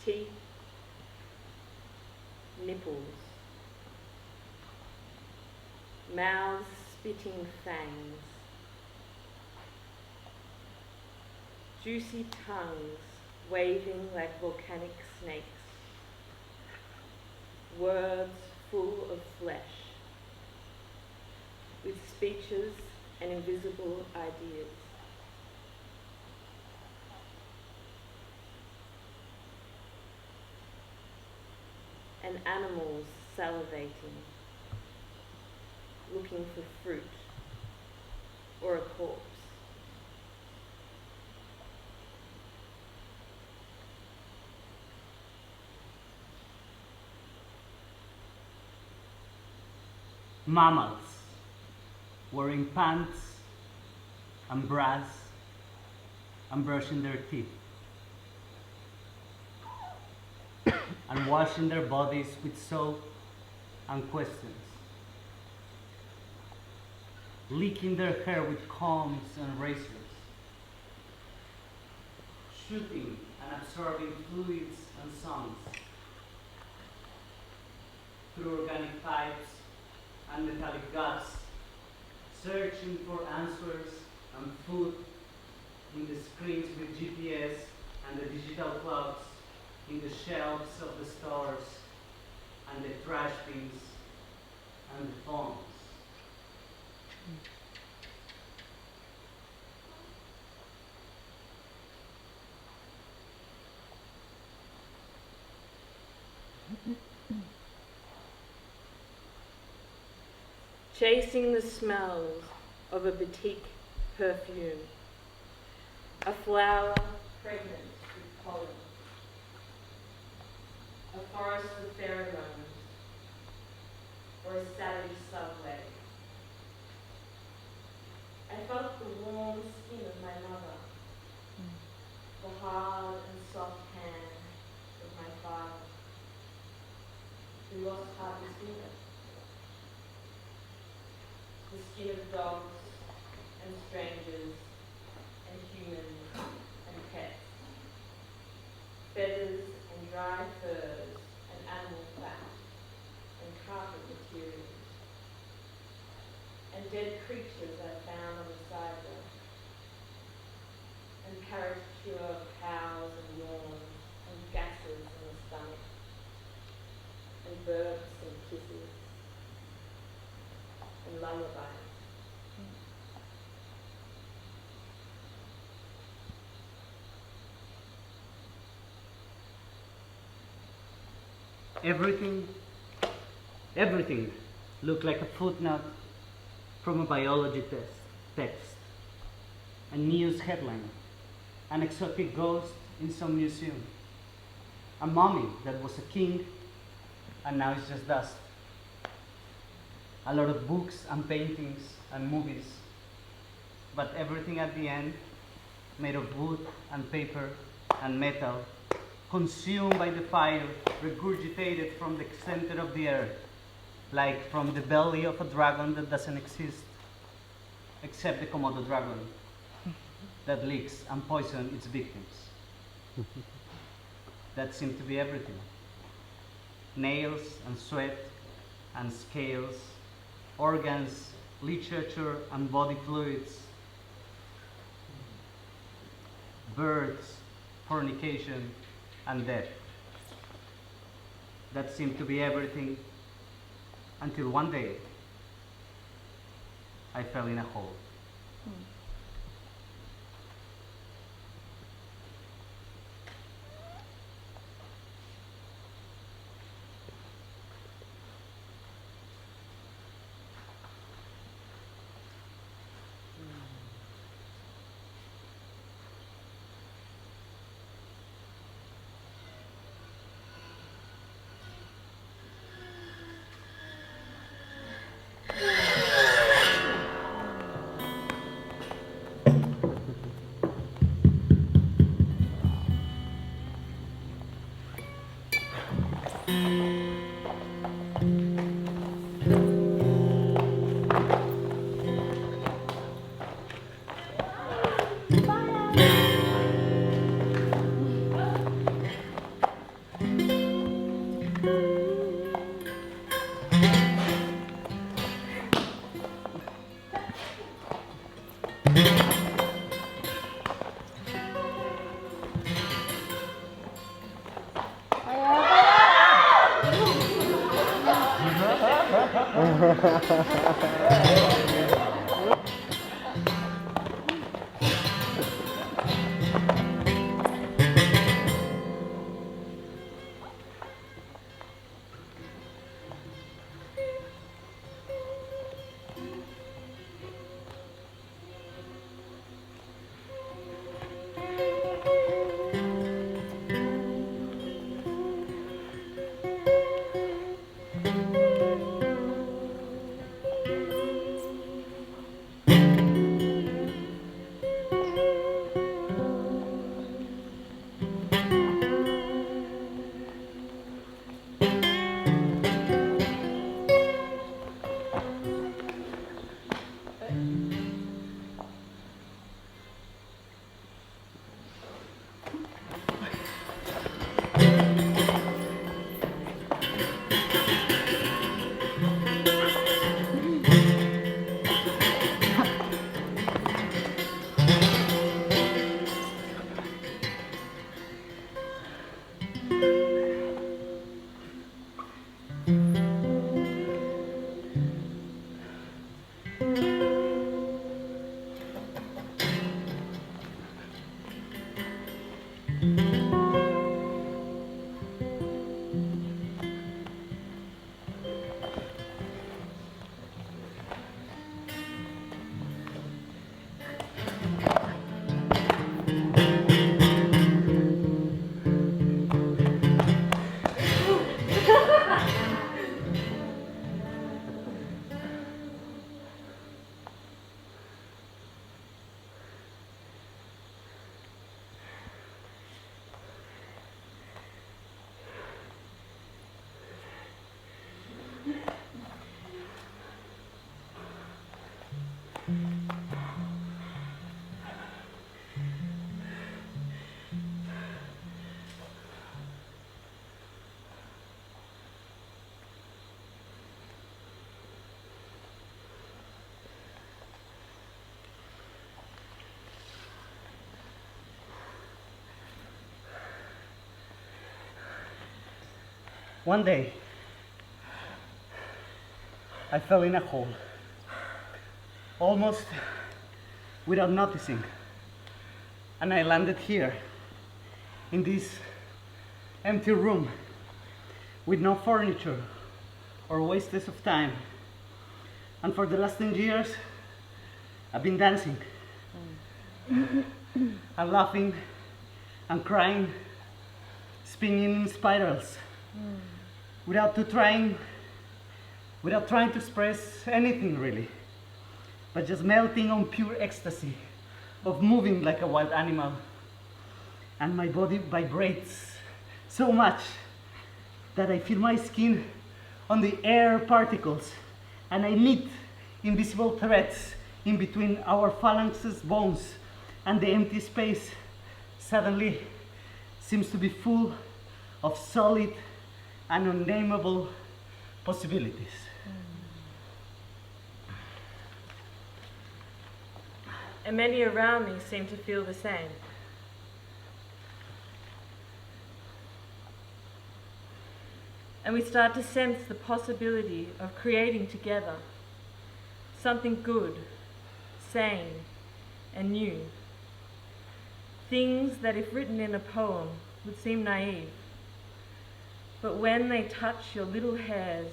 teeth, nipples, mouths spitting fangs, juicy tongues waving like volcanic snakes, words full of flesh, with speeches and invisible ideas. And animals salivating, looking for fruit or a corpse. Mammals wearing pants and bras and brushing their teeth and washing their bodies with soap and questions, licking their hair with combs and razors, shooting and absorbing fluids and songs through organic pipes and metallic guts, searching for answers and food in the screens with GPS and the digital clocks, in the shelves of the stores and the trash bins and the phones. Chasing the smells of a boutique perfume, a flower pregnant with pollen, a forest of pheromones, or a savage subway. I felt the warm skin of my mother, the hard and soft hand of my father, who lost half his finger. The skin of dogs and strangers and humans and pets, feathers and dry furs and animal fat and carpet materials, and dead creatures I found on the sidewalk, and caricature of cows and yawns and gases in the stomach, and burps and kisses and lullabies. Everything looked like a footnote from a biology text, a news headline, an exotic ghost in some museum, a mummy that was a king and now is just dust, a lot of books and paintings and movies, but everything at the end made of wood and paper and metal, consumed by the fire, regurgitated from the center of the earth, like from the belly of a dragon that doesn't exist, except the Komodo dragon that licks and poisons its victims. That seemed to be everything. Nails and sweat and scales, organs, literature and body fluids, birds, fornication, and death. That seemed to be everything until one day I fell in a hole. One day, I fell in a hole, almost without noticing, and I landed here, in this empty room, with no furniture or wastes of time. And for the last 10 years, I've been dancing, and laughing, and crying, spinning in spirals, without trying to express anything really, but just melting on pure ecstasy of moving like a wild animal. And my body vibrates so much that I feel my skin on the air particles, and I meet invisible threads in between our phalanxes bones, and the empty space suddenly seems to be full of solid and unnameable possibilities. And many around me seem to feel the same. And we start to sense the possibility of creating together something good, sane, and new. Things that, if written in a poem, would seem naive. But when they touch your little hairs,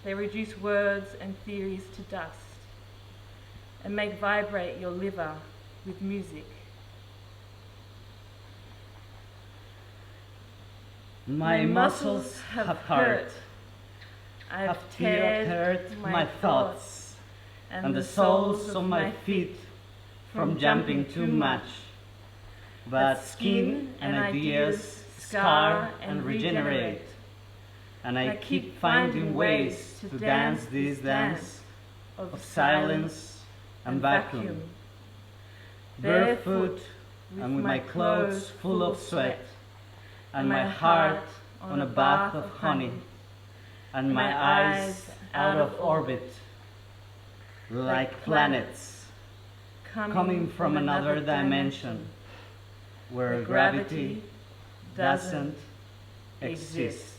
they reduce words and theories to dust and make vibrate your liver with music. My muscles have hurt. I've teared teared my thoughts and the soles of my feet from jumping too much. But skin and ideas scar and regenerate, and I keep finding ways to dance this dance of silence and vacuum, barefoot and with my clothes full of sweat, and my heart on a bath of honey, and my eyes out of orbit, like planets coming from another dimension where gravity doesn't exist.